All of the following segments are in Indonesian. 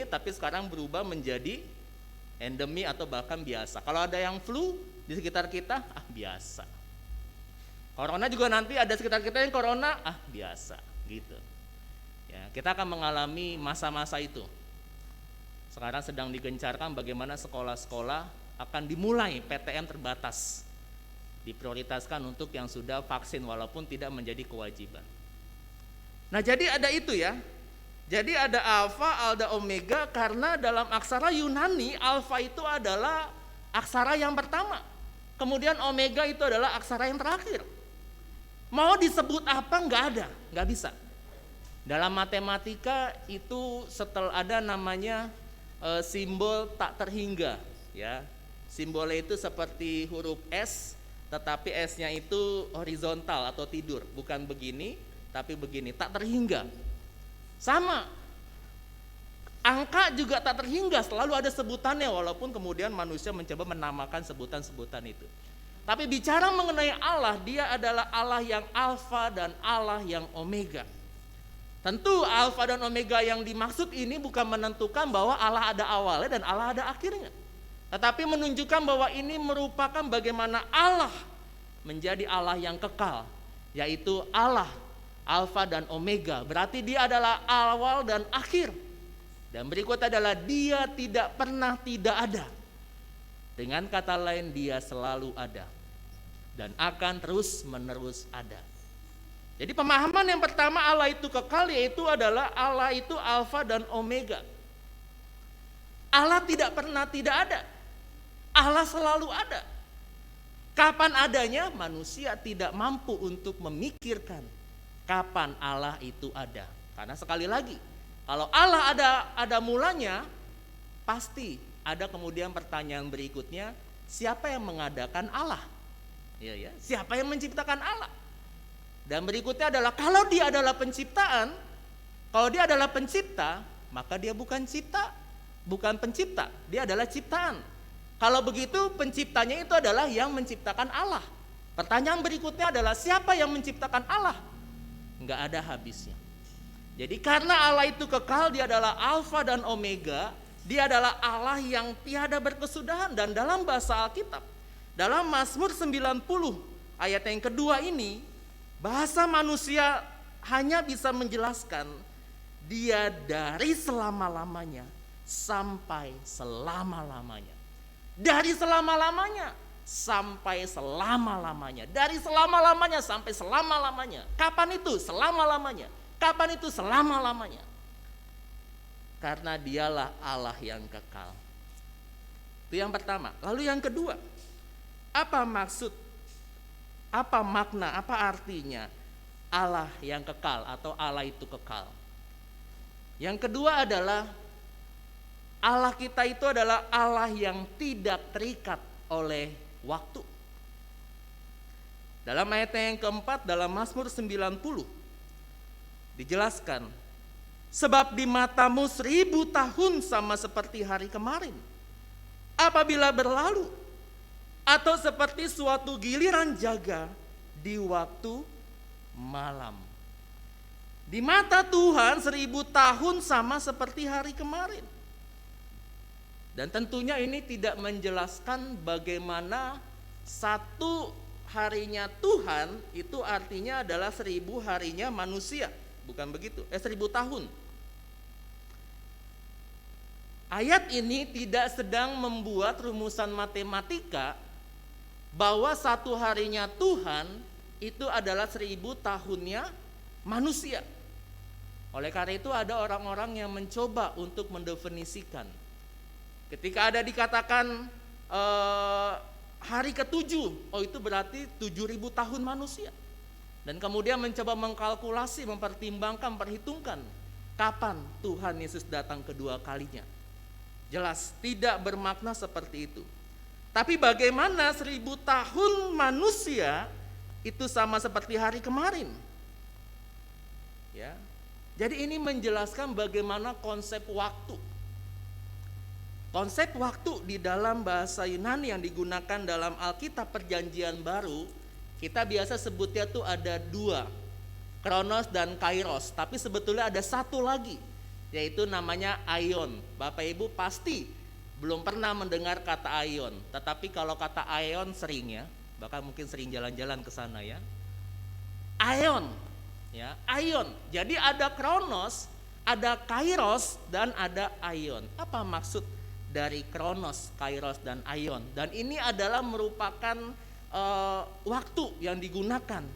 pandemi, tapi sekarang berubah menjadi endemi atau bahkan biasa. Kalau ada yang flu di sekitar kita, biasa. Corona juga nanti ada sekitar kita yang corona, biasa, gitu. Ya, kita akan mengalami masa-masa itu. Sekarang sedang digencarkan bagaimana sekolah-sekolah akan dimulai PTM terbatas. Diprioritaskan untuk yang sudah vaksin walaupun tidak menjadi kewajiban. Nah, jadi ada itu ya. Jadi ada alfa, ada omega, karena dalam aksara Yunani alfa itu adalah aksara yang pertama. Kemudian omega itu adalah aksara yang terakhir. Mau disebut apa nggak bisa. Dalam matematika itu setelah ada namanya simbol tak terhingga, ya. Simbolnya itu seperti huruf S, tetapi S-nya itu horizontal atau tidur, bukan begini, tapi begini, tak terhingga. Sama, angka juga tak terhingga, selalu ada sebutannya, walaupun kemudian manusia mencoba menamakan sebutan-sebutan itu. Tapi bicara mengenai Allah, dia adalah Allah yang alfa dan Allah yang omega. Tentu alfa dan omega yang dimaksud ini bukan menentukan bahwa Allah ada awalnya dan Allah ada akhirnya, tetapi menunjukkan bahwa ini merupakan bagaimana Allah menjadi Allah yang kekal, yaitu Allah alfa dan omega. Berarti dia adalah awal dan akhir. Dan berikut adalah dia tidak pernah tidak ada. Dengan kata lain, dia selalu ada dan akan terus menerus ada. Jadi pemahaman yang pertama, Allah itu kekal, yaitu adalah Allah itu alfa dan omega. Allah tidak pernah tidak ada. Allah selalu ada. Kapan adanya, manusia tidak mampu untuk memikirkan kapan Allah itu ada. Karena sekali lagi, kalau Allah ada mulanya, pasti ada kemudian pertanyaan berikutnya, siapa yang mengadakan Allah? Ya, siapa yang menciptakan Allah? Dan berikutnya adalah kalau dia adalah penciptaan, kalau dia adalah pencipta, maka dia bukan pencipta, dia adalah ciptaan. Kalau begitu penciptanya itu adalah yang menciptakan Allah. Pertanyaan berikutnya adalah siapa yang menciptakan Allah? Enggak ada habisnya. Jadi karena Allah itu kekal, dia adalah alfa dan omega, dia adalah Allah yang tiada berkesudahan. Dan dalam bahasa Alkitab, dalam Mazmur 90 ayat yang kedua ini, bahasa manusia hanya bisa menjelaskan dia dari selama-lamanya sampai selama-lamanya. Dari selama-lamanya sampai selama-lamanya. Dari selama-lamanya sampai selama-lamanya. Kapan itu? Selama-lamanya. Kapan itu? Selama-lamanya. Karena dialah Allah yang kekal. Itu yang pertama. Lalu yang kedua, apa maksud, apa makna, apa artinya Allah yang kekal atau Allah itu kekal? Yang kedua adalah Allah kita itu adalah Allah yang tidak terikat oleh waktu. Dalam ayat yang keempat dalam Mazmur 90 dijelaskan, sebab di matamu 1000 tahun sama seperti hari kemarin, apabila berlalu, atau seperti suatu giliran jaga di waktu malam. Di mata Tuhan 1000 tahun sama seperti hari kemarin. Dan tentunya ini tidak menjelaskan bagaimana satu harinya Tuhan itu artinya adalah 1000 harinya manusia. Bukan begitu, 1000 tahun. Ayat ini tidak sedang membuat rumusan matematika bahwa satu harinya Tuhan itu adalah 1000 tahunnya manusia. Oleh karena itu ada orang-orang yang mencoba untuk mendefinisikan. Ketika ada dikatakan hari ke-7, itu berarti 7000 tahun manusia. Dan kemudian mencoba mengkalkulasi, mempertimbangkan, perhitungkan kapan Tuhan Yesus datang kedua kalinya. Jelas tidak bermakna seperti itu. Tapi bagaimana 1000 tahun manusia itu sama seperti hari kemarin? Ya. Jadi ini menjelaskan bagaimana konsep waktu. Konsep waktu di dalam bahasa Yunani yang digunakan dalam Alkitab Perjanjian Baru, kita biasa sebutnya tuh ada 2, Kronos dan Kairos. Tapi sebetulnya ada satu lagi, yaitu namanya aion. Bapak Ibu pasti belum pernah mendengar kata aion, tetapi kalau kata aion sering ya, bahkan mungkin sering jalan-jalan ke sana ya. Aion, ya, aion. Jadi ada kronos, ada kairos, dan ada aion. Apa maksud dari kronos, kairos, dan aion? Dan ini adalah merupakan waktu yang digunakan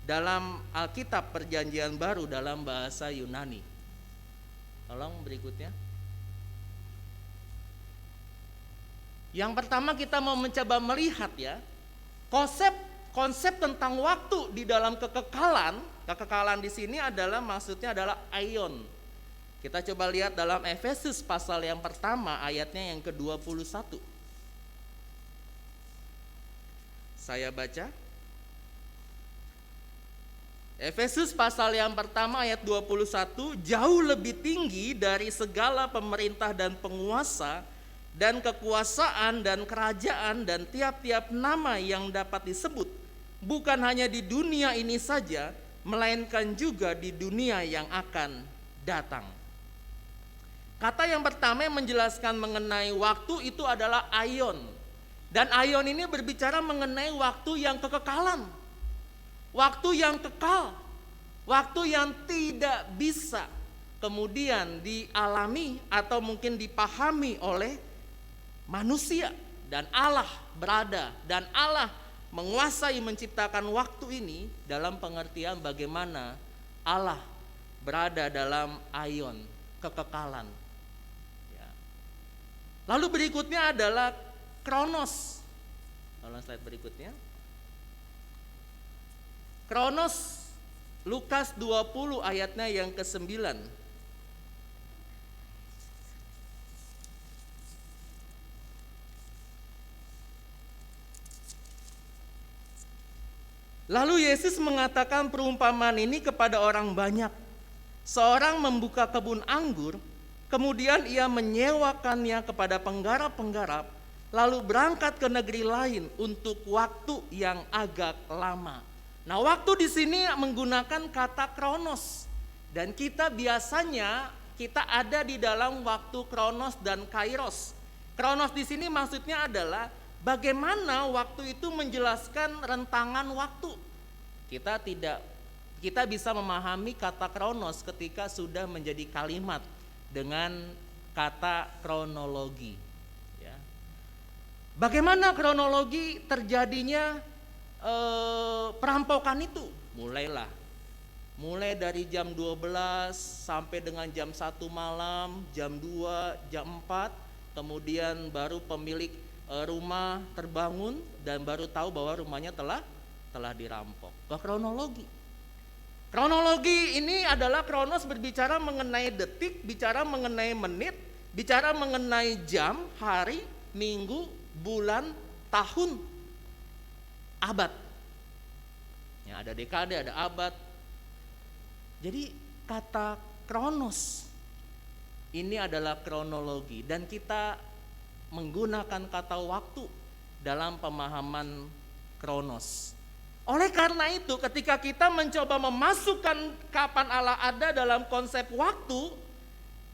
dalam Alkitab Perjanjian Baru dalam bahasa Yunani. Tolong berikutnya. Yang pertama kita mau mencoba melihat ya, konsep tentang waktu di dalam kekekalan di sini adalah maksudnya adalah aion. Kita coba lihat dalam Efesus pasal yang pertama ayatnya yang ke-21. Saya baca. Efesus pasal yang pertama ayat 21, jauh lebih tinggi dari segala pemerintah dan penguasa dan kekuasaan dan kerajaan dan tiap-tiap nama yang dapat disebut, bukan hanya di dunia ini saja, melainkan juga di dunia yang akan datang. Kata yang pertama yang menjelaskan mengenai waktu itu adalah aion. Dan aion ini berbicara mengenai waktu yang kekekalan. Waktu yang kekal, waktu yang tidak bisa kemudian dialami atau mungkin dipahami oleh manusia. Dan Allah berada dan Allah menguasai menciptakan waktu ini dalam pengertian bagaimana Allah berada dalam aion, kekekalan. Ya. Lalu berikutnya adalah kronos. Tolong slide berikutnya. Kronos, Lukas 20 ayatnya yang ke-9. Lalu Yesus mengatakan perumpamaan ini kepada orang banyak. Seorang membuka kebun anggur, kemudian ia menyewakannya kepada penggarap-penggarap, lalu berangkat ke negeri lain untuk waktu yang agak lama. Nah, waktu di sini menggunakan kata kronos, dan kita biasanya kita ada di dalam waktu kronos dan kairos. Kronos di sini maksudnya adalah bagaimana waktu itu menjelaskan rentangan waktu. Kita bisa memahami kata kronos ketika sudah menjadi kalimat dengan kata kronologi. Ya. Bagaimana kronologi terjadinya perampokan itu? Mulai dari jam 12 sampai dengan jam 1 malam, jam 2, jam 4, kemudian baru pemilik rumah terbangun dan baru tahu bahwa rumahnya telah dirampok. Kronologi. Kronologi ini adalah kronos berbicara mengenai detik, bicara mengenai menit, bicara mengenai jam, hari, minggu, bulan, tahun, abad. Ya, ada dekade, ada abad. Jadi kata kronos ini adalah kronologi, dan kita menggunakan kata waktu dalam pemahaman kronos. Oleh karena itu ketika kita mencoba memasukkan kapan Allah ada dalam konsep waktu,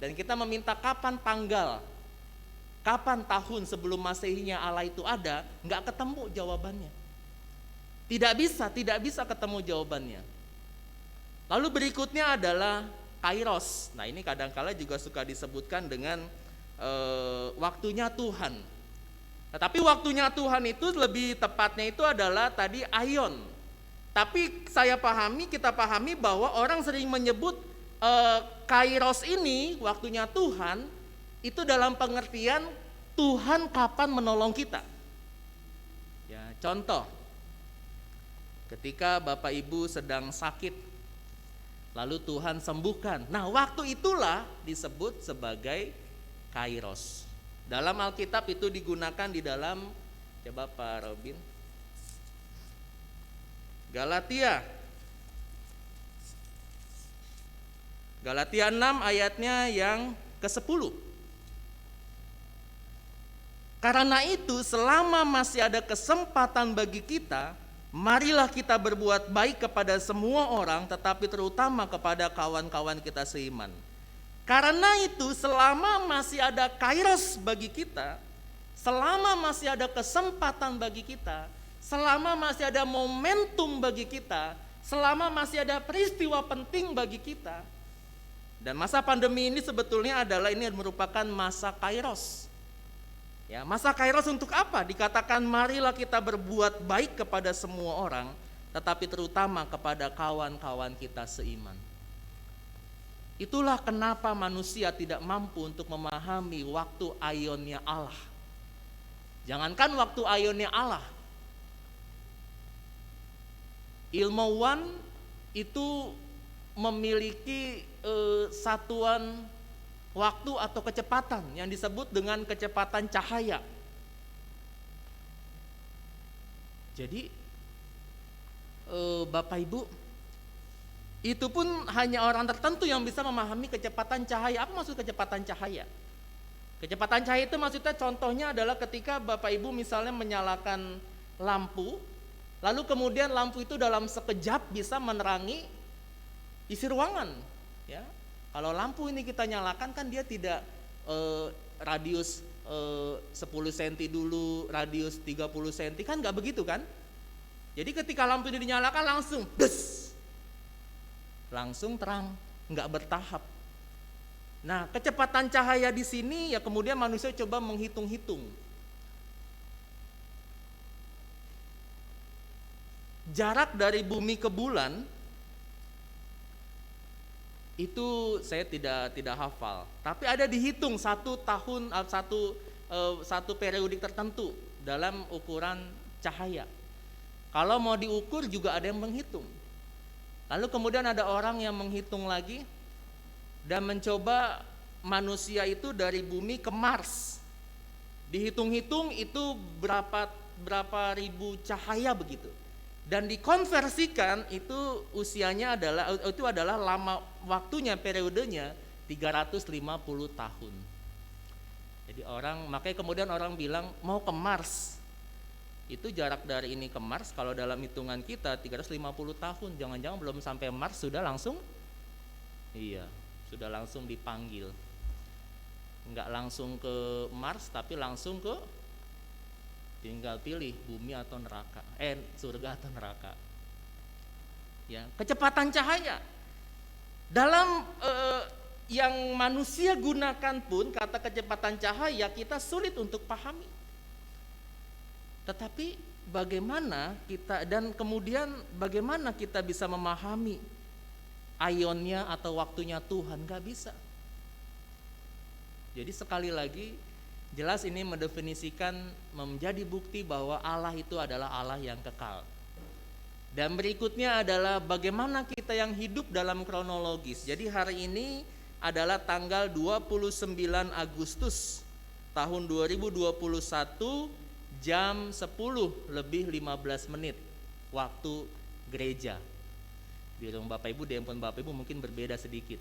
dan kita meminta kapan tanggal, kapan tahun sebelum Masehinya Allah itu ada, nggak ketemu jawabannya. Tidak bisa ketemu jawabannya. Lalu berikutnya adalah kairos. Nah, ini kadangkala juga suka disebutkan dengan waktunya Tuhan. Tetapi waktunya Tuhan itu lebih tepatnya itu adalah tadi aion. Tapi kita pahami bahwa orang sering menyebut kairos ini, waktunya Tuhan, itu dalam pengertian Tuhan kapan menolong kita. Ya, contoh, ketika Bapak Ibu sedang sakit, lalu Tuhan sembuhkan. Nah, waktu itulah disebut sebagai kairos. Dalam Alkitab itu digunakan di dalam, coba Pak Robin, Galatia 6 ayatnya yang ke-10. Karena itu selama masih ada kesempatan bagi kita, marilah kita berbuat baik kepada semua orang, tetapi terutama kepada kawan-kawan kita seiman. Karena itu selama masih ada kairos bagi kita, selama masih ada kesempatan bagi kita, selama masih ada momentum bagi kita, selama masih ada peristiwa penting bagi kita. Dan masa pandemi ini sebetulnya adalah ini merupakan masa kairos. Ya, masa kairos untuk apa? Dikatakan marilah kita berbuat baik kepada semua orang, tetapi terutama kepada kawan-kawan kita seiman. Itulah kenapa manusia tidak mampu untuk memahami waktu aionnya Allah. Jangankan waktu aionnya Allah, ilmuwan itu memiliki satuan waktu atau kecepatan yang disebut dengan kecepatan cahaya. Jadi Bapak Ibu, itu pun hanya orang tertentu yang bisa memahami kecepatan cahaya. Apa maksud kecepatan cahaya? Kecepatan cahaya itu maksudnya contohnya adalah ketika Bapak Ibu misalnya menyalakan lampu, lalu kemudian lampu itu dalam sekejap bisa menerangi isi ruangan. Ya, kalau lampu ini kita nyalakan kan dia tidak radius 10 cm dulu, radius 30 cm, kan nggak begitu kan? Jadi ketika lampu ini dinyalakan langsung des, langsung terang, nggak bertahap. Nah, kecepatan cahaya di sini ya kemudian manusia coba menghitung-hitung. Jarak dari bumi ke bulan itu saya tidak hafal, tapi ada dihitung satu tahun satu periodik tertentu dalam ukuran cahaya. Kalau mau diukur juga ada yang menghitung. Lalu kemudian ada orang yang menghitung lagi dan mencoba manusia itu dari bumi ke Mars. Dihitung-hitung itu berapa ribu cahaya begitu. Dan dikonversikan itu usianya adalah lama waktunya, periodenya 350 tahun. Jadi makanya kemudian orang bilang mau ke Mars. Itu jarak dari ini ke Mars kalau dalam hitungan kita 350 tahun. Jangan-jangan belum sampai Mars sudah langsung sudah langsung dipanggil. Enggak langsung ke Mars tapi langsung ke, tinggal pilih bumi atau neraka, surga atau neraka. Ya, kecepatan cahaya dalam yang manusia gunakan pun kata kecepatan cahaya kita sulit untuk pahami. Tetapi bagaimana kita dan kemudian bagaimana kita bisa memahami aionnya atau waktunya Tuhan? Gak bisa. Jadi sekali lagi jelas ini mendefinisikan menjadi bukti bahwa Allah itu adalah Allah yang kekal. Dan berikutnya adalah bagaimana kita yang hidup dalam kronologis. Jadi hari ini adalah tanggal 29 Agustus tahun 2021 jam 10:15 waktu gereja. Di rumah Bapak Ibu, di handphone Bapak Ibu mungkin berbeda sedikit.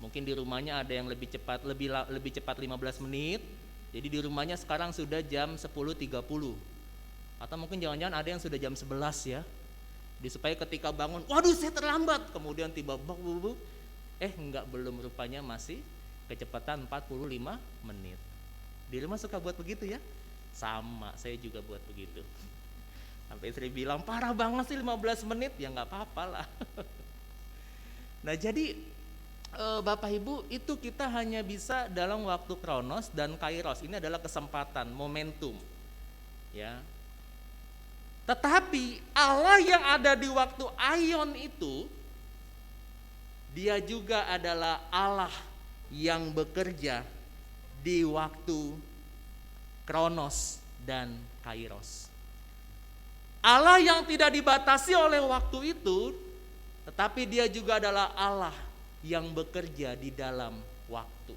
Mungkin di rumahnya ada yang lebih cepat 15 menit. Jadi di rumahnya sekarang sudah jam 10:30. Atau mungkin jangan-jangan ada yang sudah jam 11 ya. Supaya ketika bangun, waduh saya terlambat. Kemudian tiba-tiba enggak, belum, rupanya masih kecepatan 45 menit. Di rumah suka buat begitu ya? Sama, saya juga buat begitu. Sampai istri bilang, parah banget sih 15 menit. Ya nggak apa-apa lah. Nah jadi Bapak Ibu, itu kita hanya bisa dalam waktu kronos dan kairos. Ini adalah kesempatan, momentum. Ya. Tetapi Allah yang ada di waktu aion itu, Dia juga adalah Allah yang bekerja di waktu kronos dan kairos. Allah yang tidak dibatasi oleh waktu itu, tetapi Dia juga adalah Allah yang bekerja di dalam waktu.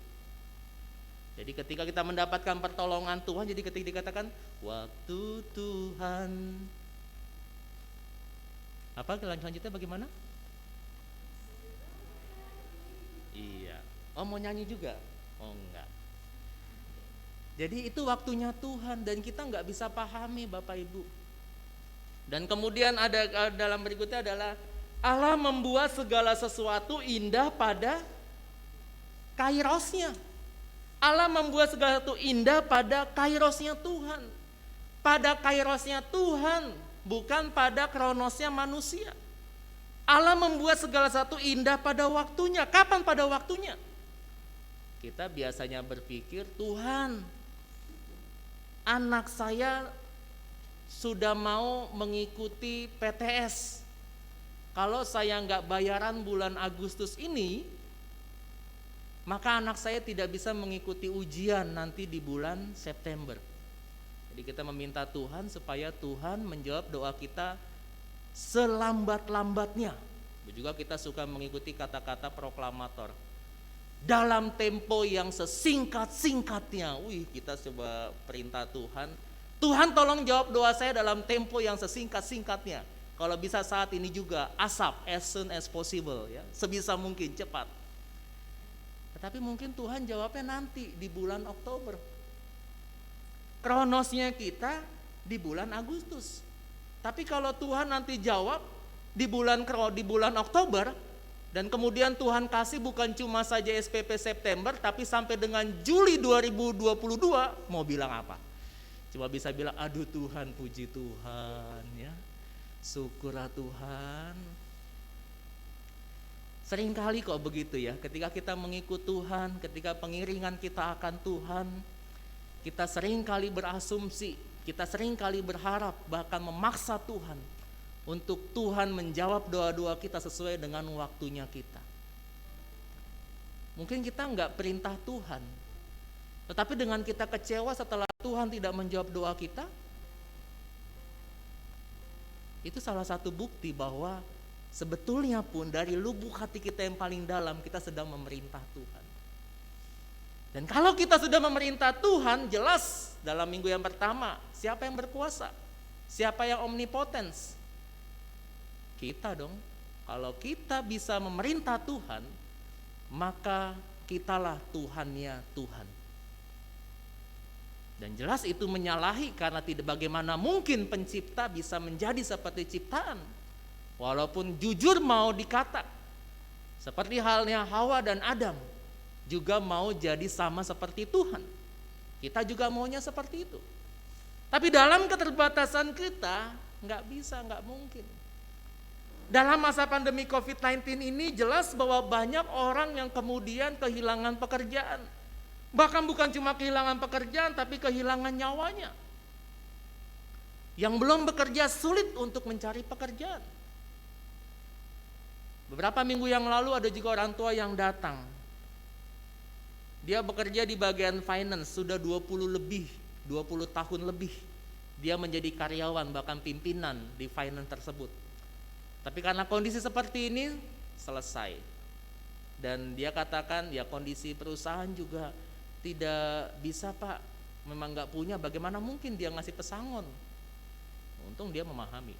Jadi ketika kita mendapatkan pertolongan Tuhan, jadi ketika dikatakan waktu Tuhan, apa selanjutnya bagaimana? Iya. Oh mau nyanyi juga? Oh enggak. Jadi itu waktunya Tuhan dan kita nggak bisa pahami Bapak Ibu. Dan kemudian ada dalam berikutnya adalah Allah membuat segala sesuatu indah pada kairosnya. Allah membuat segala sesuatu indah pada kairosnya Tuhan. Pada kairosnya Tuhan, bukan pada kronosnya manusia. Allah membuat segala sesuatu indah pada waktunya. Kapan pada waktunya? Kita biasanya berpikir, Tuhan, anak saya sudah mau mengikuti PTS. Kalau saya nggak bayaran bulan Agustus ini, maka anak saya tidak bisa mengikuti ujian nanti di bulan September. Jadi kita meminta Tuhan supaya Tuhan menjawab doa kita selambat-lambatnya. Juga kita suka mengikuti kata-kata proklamator. Dalam tempo yang sesingkat-singkatnya. Kita coba perintah Tuhan. Tuhan tolong jawab doa saya dalam tempo yang sesingkat-singkatnya. Kalau bisa saat ini juga ASAP, as soon as possible, ya, sebisa mungkin cepat. Tetapi mungkin Tuhan jawabnya nanti di bulan Oktober. Kronosnya kita di bulan Agustus. Tapi kalau Tuhan nanti jawab di bulan Oktober, dan kemudian Tuhan kasih bukan cuma saja SPP September, tapi sampai dengan Juli 2022, mau bilang apa? Cuma bisa bilang, aduh Tuhan, puji Tuhan, ya, syukurlah Tuhan. Seringkali kok begitu ya, ketika kita mengikut Tuhan, ketika pengiringan kita akan Tuhan, kita seringkali berasumsi, kita seringkali berharap, bahkan memaksa Tuhan untuk Tuhan menjawab doa-doa kita sesuai dengan waktunya kita. Mungkin kita enggak perintah Tuhan, tetapi dengan kita kecewa setelah Tuhan tidak menjawab doa kita, itu salah satu bukti bahwa sebetulnya pun dari lubuk hati kita yang paling dalam, kita sedang memerintah Tuhan. Dan kalau kita sudah memerintah Tuhan, jelas dalam minggu yang pertama, siapa yang berkuasa? Siapa yang omnipotens? Kita dong. Kalau kita bisa memerintah Tuhan, maka kitalah Tuhannya Tuhan. Dan jelas itu menyalahi, karena tidak, bagaimana mungkin pencipta bisa menjadi seperti ciptaan. Walaupun jujur mau dikata, seperti halnya Hawa dan Adam, juga mau jadi sama seperti Tuhan. Kita juga maunya seperti itu. Tapi dalam keterbatasan kita, nggak bisa, nggak mungkin. Dalam masa pandemi COVID-19 ini jelas bahwa banyak orang yang kemudian kehilangan pekerjaan. Bahkan bukan cuma kehilangan pekerjaan, tapi kehilangan nyawanya. Yang belum bekerja sulit untuk mencari pekerjaan. Beberapa minggu yang lalu ada juga orang tua yang datang. Dia bekerja di bagian finance, sudah 20 tahun lebih. Dia menjadi karyawan, bahkan pimpinan di finance tersebut. Tapi karena kondisi seperti ini, selesai. Dan dia katakan, ya kondisi perusahaan juga tidak bisa Pak, memang gak punya, bagaimana mungkin dia ngasih pesangon. Untung dia memahami.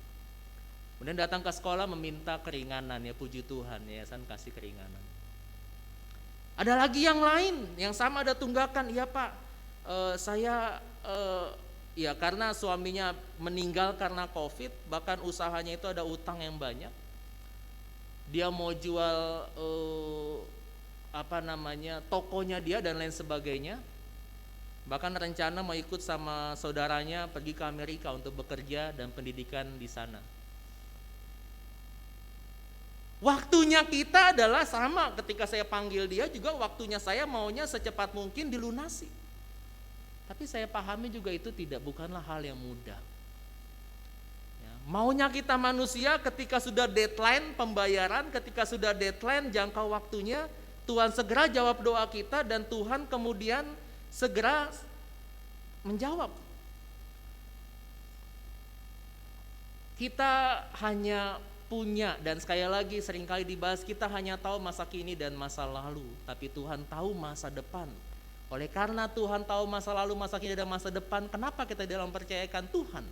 Kemudian datang ke sekolah meminta keringanan, ya puji Tuhan, yayasan kasih keringanan. Ada lagi yang lain, yang sama ada tunggakan, iya Pak, ya karena suaminya meninggal karena COVID, bahkan usahanya itu ada utang yang banyak. Dia mau jual tokonya dia dan lain sebagainya. Bahkan rencana mau ikut sama saudaranya pergi ke Amerika untuk bekerja dan pendidikan di sana. Waktunya kita adalah sama, ketika saya panggil dia juga waktunya saya maunya secepat mungkin dilunasi. Tapi saya pahami juga itu bukanlah hal yang mudah. Ya, maunya kita manusia ketika sudah deadline pembayaran, ketika sudah deadline jangka waktunya, Tuhan segera jawab doa kita dan Tuhan kemudian segera menjawab. Kita hanya punya, dan sekali lagi seringkali dibahas, kita hanya tahu masa kini dan masa lalu, tapi Tuhan tahu masa depan. Oleh karena Tuhan tahu masa lalu, masa kini dan masa depan, kenapa kita dalam percayakan Tuhan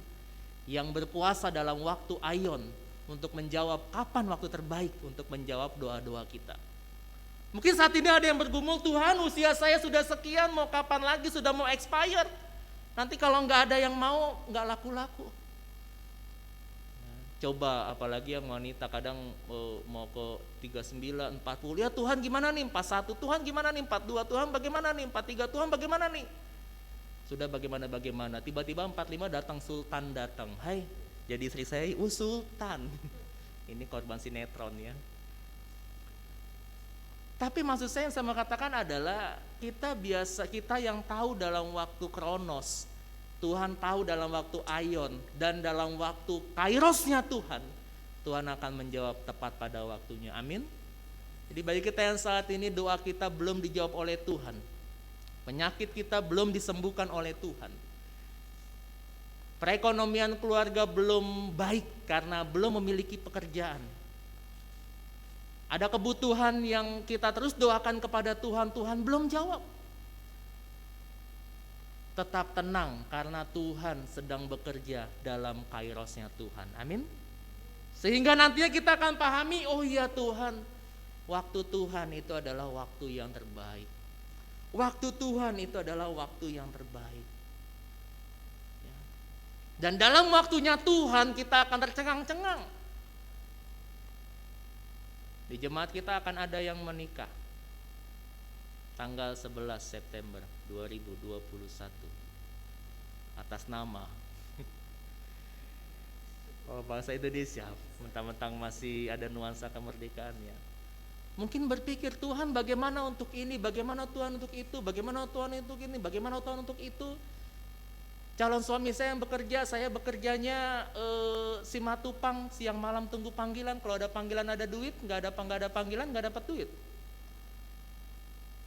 yang berkuasa dalam waktu ayon untuk menjawab kapan waktu terbaik untuk menjawab doa-doa kita. Mungkin saat ini ada yang bergumul, Tuhan usia saya sudah sekian, mau kapan lagi, sudah mau expired. Nanti kalau nggak ada yang mau, nggak laku-laku. Coba apalagi yang wanita kadang mau ke 39, 40, ya Tuhan gimana nih, 41 Tuhan gimana nih, 42 Tuhan bagaimana nih, 43 Tuhan bagaimana nih. Sudah bagaimana, tiba-tiba 45 datang, sultan datang. Hai, jadi istri saya, sultan. Ini korban sinetron ya. Tapi maksud saya yang saya mau katakan adalah kita yang tahu dalam waktu kronos, Tuhan tahu dalam waktu aion, dan dalam waktu kairosnya Tuhan akan menjawab tepat pada waktunya. Amin. Jadi bagi kita yang saat ini doa kita belum dijawab oleh Tuhan, penyakit kita belum disembuhkan oleh Tuhan, perekonomian keluarga belum baik karena belum memiliki pekerjaan, ada kebutuhan yang kita terus doakan kepada Tuhan, Tuhan belum jawab. Tetap tenang karena Tuhan sedang bekerja dalam kairosnya Tuhan. Amin. Sehingga nantinya kita akan pahami, oh iya Tuhan, waktu Tuhan itu adalah waktu yang terbaik. Waktu Tuhan itu adalah waktu yang terbaik. Dan dalam waktunya Tuhan kita akan tercengang-cengang. Di jemaat kita akan ada yang menikah tanggal 11 September 2021 atas nama bangsa Indonesia, mentang-mentang masih ada nuansa kemerdekaannya. Mungkin berpikir, Tuhan bagaimana untuk ini, bagaimana Tuhan untuk itu, bagaimana Tuhan untuk ini, bagaimana Tuhan untuk itu. Calon suami saya yang bekerja, saya bekerjanya Simatupang, siang malam tunggu panggilan. Kalau ada panggilan ada duit, nggak ada panggilan nggak dapat duit.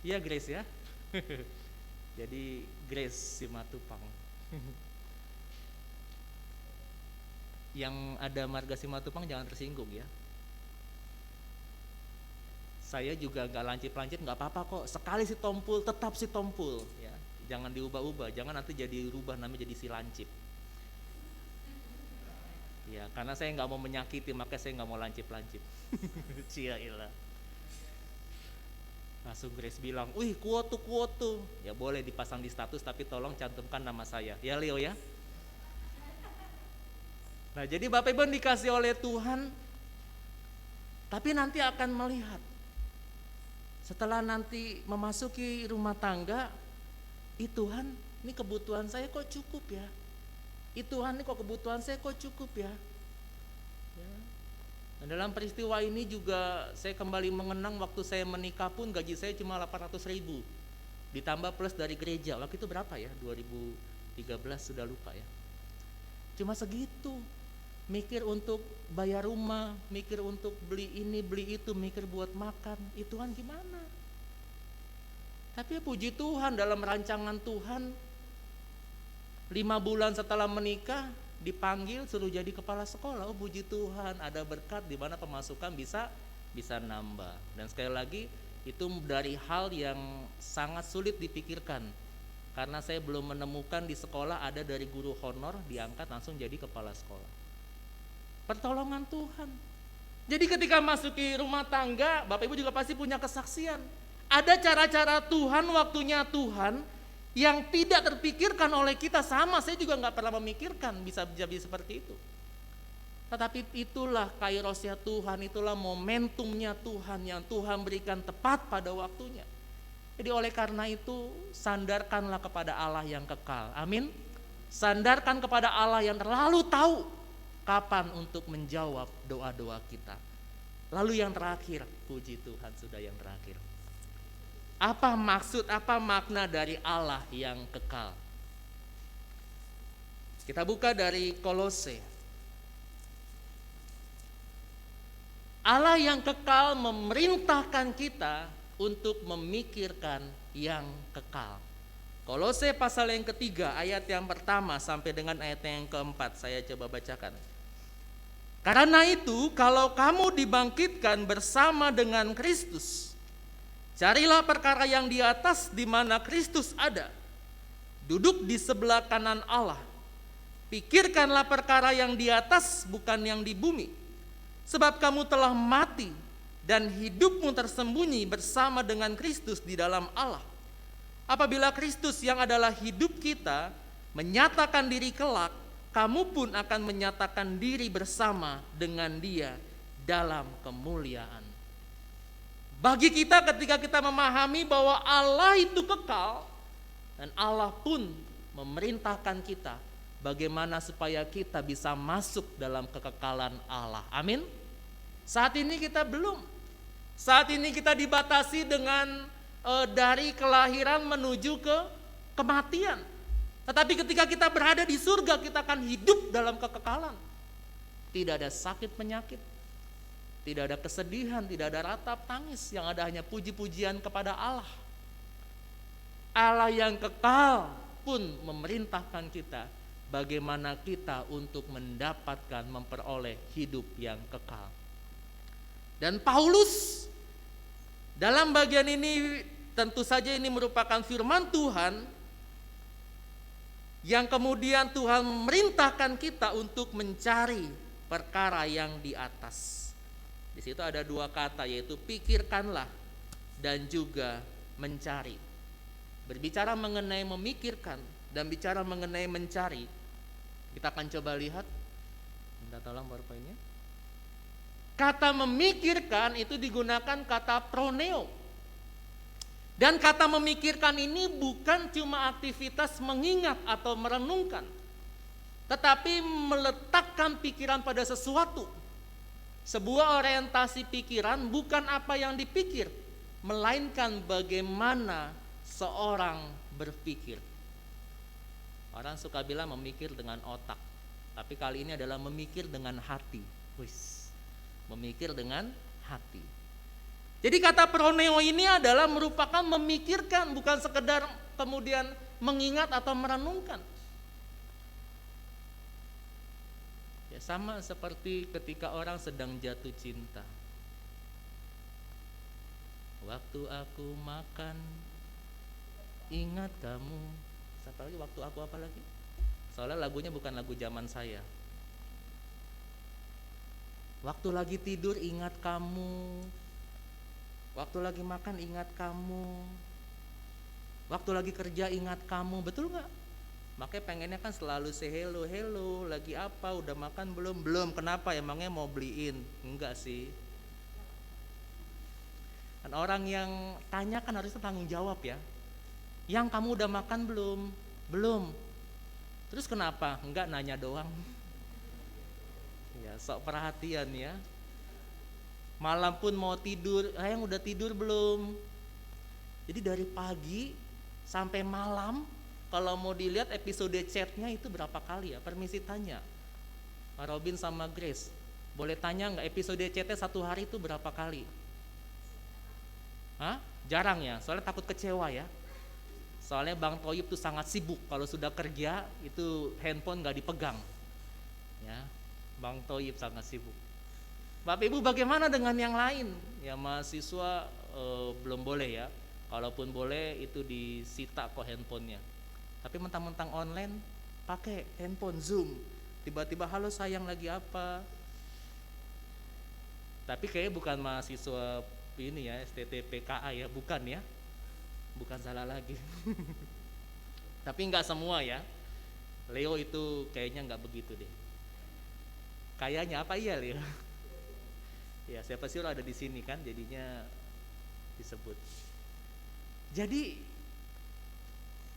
Iya Grace ya. Jadi Grace Simatupang. Yang ada marga Simatupang jangan tersinggung ya. Saya juga nggak lancip-lancip, nggak apa-apa kok. Sekali si tompul tetap si tompul ya. Jangan diubah-ubah, jangan nanti jadi rubah namanya jadi si lancip. Ya, karena saya nggak mau menyakiti, makanya saya nggak mau lancip-lancip. Ciailah. Langsung Grace bilang, wih kuotu. Ya boleh dipasang di status, tapi tolong cantumkan nama saya. Ya Leo ya. Nah jadi Bapak Ibu dikasih oleh Tuhan, tapi nanti akan melihat. Setelah nanti memasuki rumah tangga, Tuhan, ini kebutuhan saya kok cukup ya? Tuhan, ini kok kebutuhan saya kok cukup ya? Dan dalam peristiwa ini juga saya kembali mengenang waktu saya menikah pun gaji saya cuma 800.000, ditambah plus dari gereja. Waktu itu berapa ya? 2013 sudah lupa ya. Cuma segitu. Mikir untuk bayar rumah, mikir untuk beli ini, beli itu, mikir buat makan. Tuhan gimana? Tapi puji Tuhan, dalam rancangan Tuhan 5 bulan setelah menikah dipanggil suruh jadi kepala sekolah. Oh puji Tuhan, ada berkat di mana pemasukan bisa nambah. Dan sekali lagi itu dari hal yang sangat sulit dipikirkan, karena saya belum menemukan di sekolah ada dari guru honor diangkat langsung jadi kepala sekolah. Pertolongan Tuhan. Jadi ketika masuki rumah tangga, Bapak Ibu juga pasti punya kesaksian. Ada cara-cara Tuhan, waktunya Tuhan yang tidak terpikirkan oleh kita. Sama, saya juga gak pernah memikirkan bisa jadi seperti itu. Tetapi itulah kairosnya Tuhan, itulah momentumnya Tuhan yang Tuhan berikan tepat pada waktunya. Jadi oleh karena itu sandarkanlah kepada Allah yang kekal. Amin. Sandarkan kepada Allah yang terlalu tahu kapan untuk menjawab doa-doa kita. Lalu yang terakhir, puji Tuhan sudah yang terakhir. Apa maksud, apa makna dari Allah yang kekal? Kita buka dari Kolose. Allah yang kekal memerintahkan kita untuk memikirkan yang kekal. Kolose pasal yang ketiga, ayat yang pertama sampai dengan ayat yang keempat, saya coba bacakan. Karena itu, kalau kamu dibangkitkan bersama dengan Kristus, carilah perkara yang di atas di mana Kristus ada, duduk di sebelah kanan Allah. Pikirkanlah perkara yang di atas, bukan yang di bumi. Sebab kamu telah mati dan hidupmu tersembunyi bersama dengan Kristus di dalam Allah. Apabila Kristus yang adalah hidup kita menyatakan diri kelak, kamu pun akan menyatakan diri bersama dengan Dia dalam kemuliaan. Bagi kita ketika kita memahami bahwa Allah itu kekal dan Allah pun memerintahkan kita bagaimana supaya kita bisa masuk dalam kekekalan Allah. Amin. Saat ini kita belum. Saat ini kita dibatasi dengan dari kelahiran menuju ke kematian. Tetapi ketika kita berada di surga, kita akan hidup dalam kekekalan. Tidak ada sakit penyakit, tidak ada kesedihan, tidak ada ratap tangis. Yang ada hanya puji-pujian kepada Allah. Allah yang kekal pun memerintahkan kita bagaimana kita untuk mendapatkan, memperoleh hidup yang kekal. Dan Paulus dalam bagian ini tentu saja ini merupakan firman Tuhan yang kemudian Tuhan memerintahkan kita untuk mencari perkara yang di atas. Di situ ada dua kata, yaitu pikirkanlah dan juga mencari. Berbicara mengenai memikirkan dan bicara mengenai mencari, kita akan coba lihat. Minta tolong PowerPoint-nya. Kata memikirkan itu digunakan kata proneo. Dan kata memikirkan ini bukan cuma aktivitas mengingat atau merenungkan, tetapi meletakkan pikiran pada sesuatu. Sebuah orientasi pikiran bukan apa yang dipikir, melainkan bagaimana seorang berpikir. Orang suka bilang memikir dengan otak, tapi kali ini adalah memikir dengan hati. Memikir dengan hati. Jadi kata proneo ini adalah merupakan memikirkan, bukan sekedar kemudian mengingat atau merenungkan. Ya, sama seperti ketika orang sedang jatuh cinta. Waktu aku makan, ingat kamu. Satu lagi, waktu aku apa lagi? Soalnya lagunya bukan lagu zaman saya. Waktu lagi tidur ingat kamu. Waktu lagi makan ingat kamu. Waktu lagi kerja ingat kamu. Betul gak? Makanya pengennya kan selalu say hello, hello, lagi apa, udah makan belum? Belum, kenapa? Emangnya mau beliin? Enggak sih. Dan orang yang tanya kan harusnya tanggung jawab ya. Yang kamu udah makan belum? Belum. Terus kenapa? Enggak, nanya doang. Ya, sok perhatian ya. Malam pun mau tidur, yang udah tidur belum? Jadi dari pagi sampai malam, kalau mau dilihat episode chatnya itu berapa kali ya? Permisi tanya, Robin sama Grace, boleh tanya nggak episode chatnya satu hari itu berapa kali? Hah? Jarang ya, soalnya takut kecewa ya. Soalnya Bang Toyib tuh sangat sibuk, kalau sudah kerja itu handphone nggak dipegang. Ya, Bang Toyib sangat sibuk. Bapak Ibu bagaimana dengan yang lain? Ya mahasiswa belum boleh ya. Kalaupun boleh itu disita kok handphonenya. Tapi mentang-mentang online pakai handphone Zoom. Tiba-tiba halo sayang lagi apa? Tapi kayaknya bukan mahasiswa ini ya STTPKA ya, bukan ya. Bukan salah lagi. Tapi enggak semua ya. Leo itu kayaknya enggak begitu deh. Kayaknya apa iya Leo? Ya siapa sih lo ada di sini kan, jadinya disebut. Jadi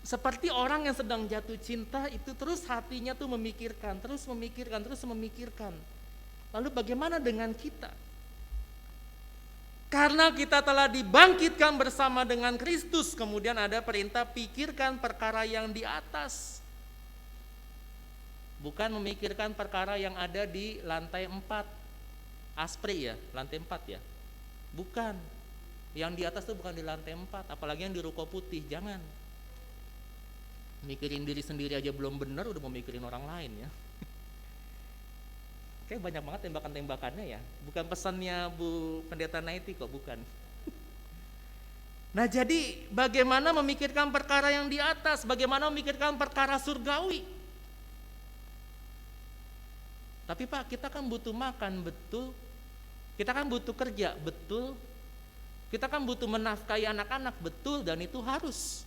seperti orang yang sedang jatuh cinta itu terus hatinya tuh memikirkan, terus memikirkan. Lalu bagaimana dengan kita? Karena kita telah dibangkitkan bersama dengan Kristus, kemudian ada perintah pikirkan perkara yang di atas. Bukan memikirkan perkara yang ada di lantai 4. Aspri ya, lantai 4 ya. Bukan. Yang di atas tuh bukan di lantai 4, apalagi yang di ruko putih, jangan. Mikirin diri sendiri aja belum benar udah mau mikirin orang lain ya. Kayak banyak banget tembakan-tembakannya ya. Bukan pesannya Bu Pendeta Naiti kok, bukan. Nah jadi bagaimana memikirkan perkara yang di atas, bagaimana memikirkan perkara surgawi. Tapi Pak, kita kan butuh makan, betul. Kita kan butuh kerja, betul. Kita kan butuh menafkahi anak-anak, betul, dan itu harus.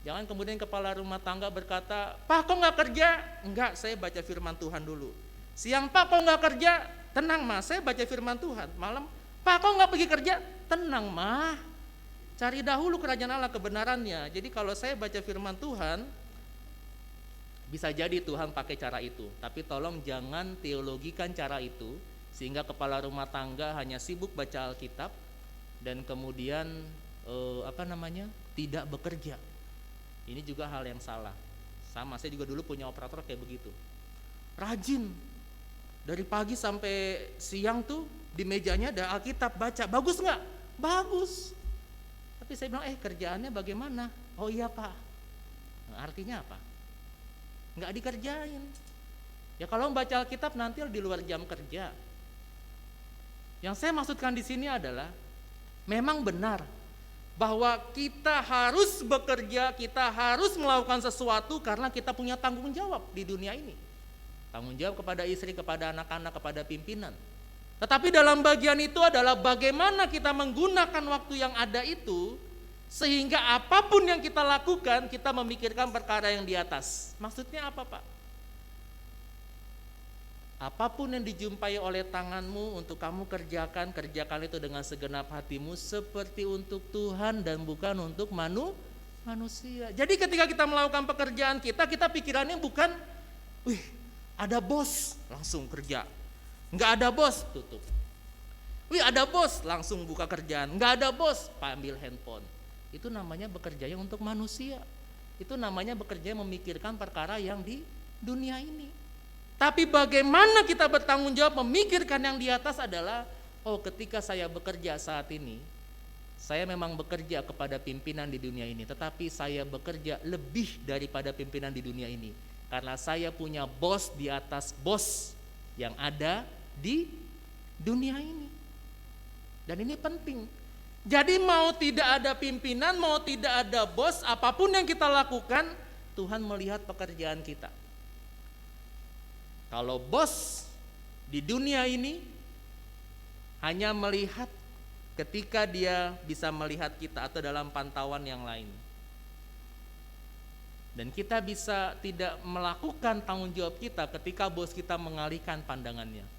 Jangan kemudian kepala rumah tangga berkata, "Pak, kok nggak kerja?" "Enggak, saya baca firman Tuhan dulu." Siang, "Pak, kok nggak kerja?" "Tenang, Ma, saya baca firman Tuhan." Malam, "Pak, kok nggak pergi kerja?" "Tenang, Ma, cari dahulu kerajaan Allah, kebenarannya." Jadi kalau saya baca firman Tuhan, bisa jadi Tuhan pakai cara itu. Tapi tolong jangan teologikan cara itu, sehingga kepala rumah tangga hanya sibuk baca Alkitab dan kemudian tidak bekerja. Ini juga hal yang salah. Sama, saya juga dulu punya operator kayak begitu. Rajin, dari pagi sampai siang tuh di mejanya ada Alkitab, baca. Bagus nggak? Bagus. Tapi saya bilang, kerjaannya bagaimana? "Oh iya, Pak." Nah, artinya apa? Nggak dikerjain. Ya kalau membaca Alkitab nanti di luar jam kerja. Yang saya maksudkan di sini adalah memang benar bahwa kita harus bekerja, kita harus melakukan sesuatu karena kita punya tanggung jawab di dunia ini. Tanggung jawab kepada istri, kepada anak-anak, kepada pimpinan. Tetapi dalam bagian itu adalah bagaimana kita menggunakan waktu yang ada itu, sehingga apapun yang kita lakukan, kita memikirkan perkara yang di atas. Maksudnya apa, Pak? Apapun yang dijumpai oleh tanganmu untuk kamu kerjakan, kerjakan itu dengan segenap hatimu seperti untuk Tuhan dan bukan untuk manusia. Jadi ketika kita melakukan pekerjaan kita pikirannya bukan, ada bos, langsung kerja. Enggak ada bos, tutup. Ada bos, langsung buka kerjaan. Enggak ada bos, ambil handphone. Itu namanya bekerja untuk manusia. Itu namanya bekerja memikirkan perkara yang di dunia ini. Tapi bagaimana kita bertanggung jawab memikirkan yang di atas adalah, ketika saya bekerja saat ini, saya memang bekerja kepada pimpinan di dunia ini, tetapi saya bekerja lebih daripada pimpinan di dunia ini. Karena saya punya bos di atas bos yang ada di dunia ini. Dan ini penting. Jadi mau tidak ada pimpinan, mau tidak ada bos, apapun yang kita lakukan, Tuhan melihat pekerjaan kita. Kalau bos di dunia ini hanya melihat ketika dia bisa melihat kita atau dalam pantauan yang lain. Dan kita bisa tidak melakukan tanggung jawab kita ketika bos kita mengalihkan pandangannya.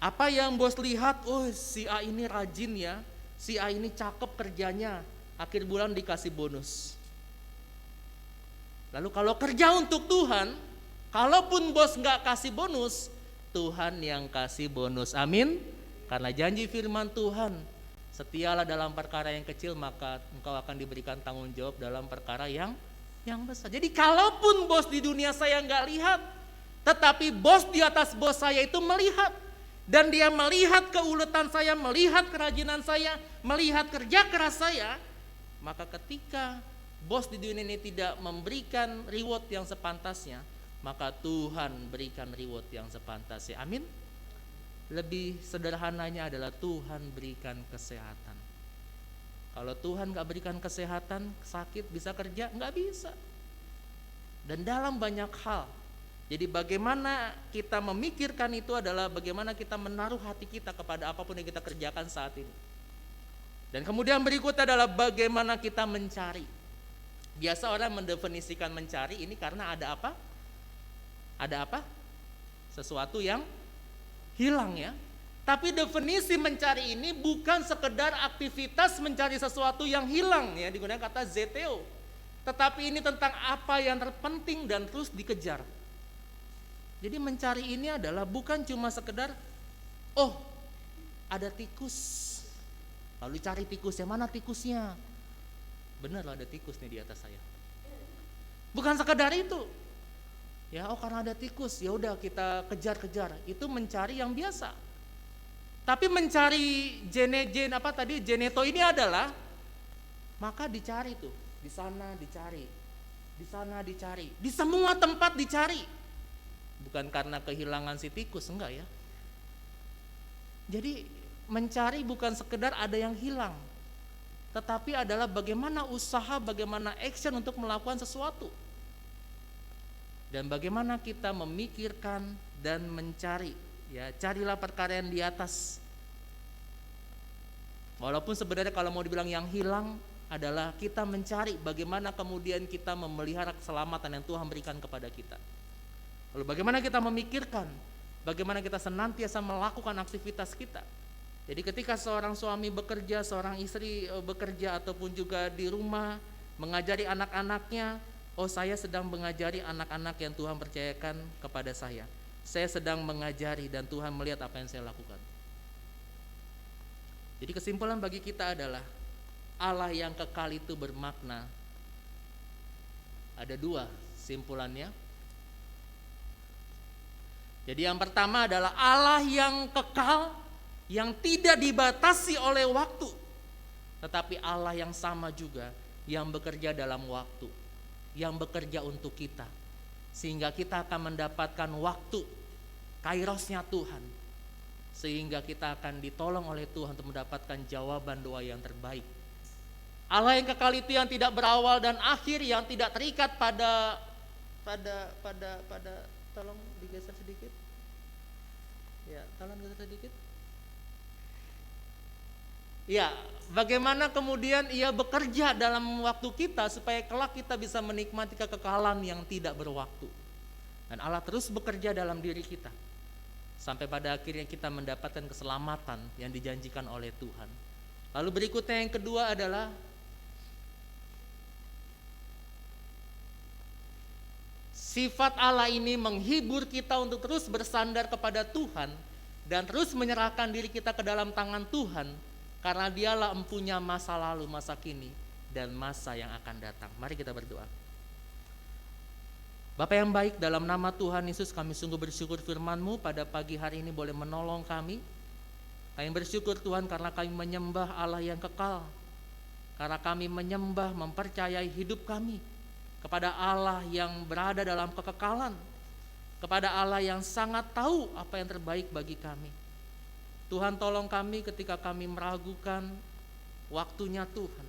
Apa yang bos lihat, si A ini rajin ya, si A ini cakep kerjanya, akhir bulan dikasih bonus. Lalu kalau kerja untuk Tuhan, kalaupun bos nggak kasih bonus, Tuhan yang kasih bonus. Amin. Karena janji firman Tuhan, setialah dalam perkara yang kecil, maka engkau akan diberikan tanggung jawab dalam perkara yang besar. Jadi kalaupun bos di dunia saya nggak lihat, tetapi bos di atas bos saya itu melihat. Dan dia melihat keuletan saya, melihat kerajinan saya, melihat kerja keras saya, maka ketika bos di dunia ini tidak memberikan reward yang sepantasnya, maka Tuhan berikan reward yang sepantasnya. Amin. Lebih sederhananya adalah Tuhan berikan kesehatan. Kalau Tuhan gak berikan kesehatan, sakit, bisa kerja? Gak bisa. Dan dalam banyak hal. Jadi bagaimana kita memikirkan itu adalah bagaimana kita menaruh hati kita kepada apapun yang kita kerjakan saat ini. Dan kemudian berikutnya adalah bagaimana kita mencari. Biasa orang mendefinisikan mencari ini karena ada apa? Ada apa? Sesuatu yang hilang ya. Tapi definisi mencari ini bukan sekedar aktivitas mencari sesuatu yang hilang ya, digunakan kata zeteo. Tetapi ini tentang apa yang terpenting dan terus dikejar. Jadi mencari ini adalah bukan cuma sekedar ada tikus, lalu cari tikusnya, mana tikusnya? Benar loh, ada tikus nih di atas saya. Bukan sekedar itu. Ya, karena ada tikus, ya udah kita kejar-kejar. Itu mencari yang biasa. Tapi mencari geneto ini adalah maka dicari tuh, di sana dicari, di sana dicari, di semua tempat dicari. Bukan karena kehilangan si tikus, enggak ya. Jadi mencari bukan sekedar ada yang hilang, tetapi adalah bagaimana usaha, bagaimana action untuk melakukan sesuatu. Dan bagaimana kita memikirkan dan mencari, ya carilah perkara yang di atas. Walaupun sebenarnya kalau mau dibilang yang hilang, adalah kita mencari bagaimana kemudian kita memelihara keselamatan yang Tuhan berikan kepada kita. Lalu bagaimana kita memikirkan, bagaimana kita senantiasa melakukan aktivitas kita. Jadi ketika seorang suami bekerja, seorang istri bekerja ataupun juga di rumah mengajari anak-anaknya, oh saya sedang mengajari anak-anak yang Tuhan percayakan kepada saya. Saya sedang mengajari dan Tuhan melihat apa yang saya lakukan. Jadi kesimpulan bagi kita adalah Allah yang kekal itu bermakna. Ada dua simpulannya. Jadi yang pertama adalah Allah yang kekal, yang tidak dibatasi oleh waktu, tetapi Allah yang sama juga, yang bekerja dalam waktu, yang bekerja untuk kita, sehingga kita akan mendapatkan waktu kairosnya Tuhan, sehingga kita akan ditolong oleh Tuhan untuk mendapatkan jawaban doa yang terbaik. Allah yang kekal itu yang tidak berawal dan akhir, yang tidak terikat pada tolong digeser sedikit. Ya, tolong geser sedikit. Ya, bagaimana kemudian ia bekerja dalam waktu kita supaya kelak kita bisa menikmati kekekalan yang tidak berwaktu. Dan Allah terus bekerja dalam diri kita sampai pada akhirnya kita mendapatkan keselamatan yang dijanjikan oleh Tuhan. Lalu berikutnya yang kedua adalah sifat Allah ini menghibur kita untuk terus bersandar kepada Tuhan dan terus menyerahkan diri kita ke dalam tangan Tuhan. Karena dialah empunya masa lalu, masa kini, dan masa yang akan datang. Mari kita berdoa. Bapa yang baik, dalam nama Tuhan Yesus kami sungguh bersyukur firman-Mu pada pagi hari ini boleh menolong kami. Kami bersyukur Tuhan karena kami menyembah Allah yang kekal. Karena kami menyembah, mempercayai hidup kami kepada Allah yang berada dalam kekekalan. Kepada Allah yang sangat tahu apa yang terbaik bagi kami. Tuhan tolong kami ketika kami meragukan waktunya Tuhan.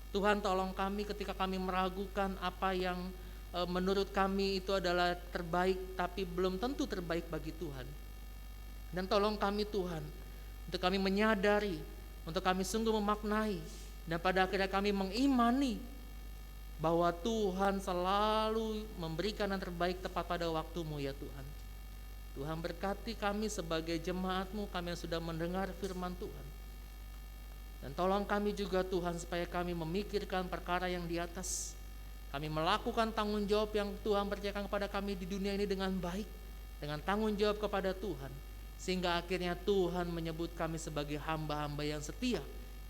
Tuhan tolong kami ketika kami meragukan apa yang menurut kami itu adalah terbaik tapi belum tentu terbaik bagi Tuhan. Dan tolong kami Tuhan untuk kami menyadari, untuk kami sungguh memaknai dan pada akhirnya kami mengimani bahwa Tuhan selalu memberikan yang terbaik tepat pada waktu-Mu ya Tuhan. Tuhan berkati kami sebagai jemaat-Mu, kami yang sudah mendengar firman Tuhan. Dan tolong kami juga Tuhan supaya kami memikirkan perkara yang di atas. Kami melakukan tanggung jawab yang Tuhan percayakan kepada kami di dunia ini dengan baik, dengan tanggung jawab kepada Tuhan. Sehingga akhirnya Tuhan menyebut kami sebagai hamba-hamba yang setia,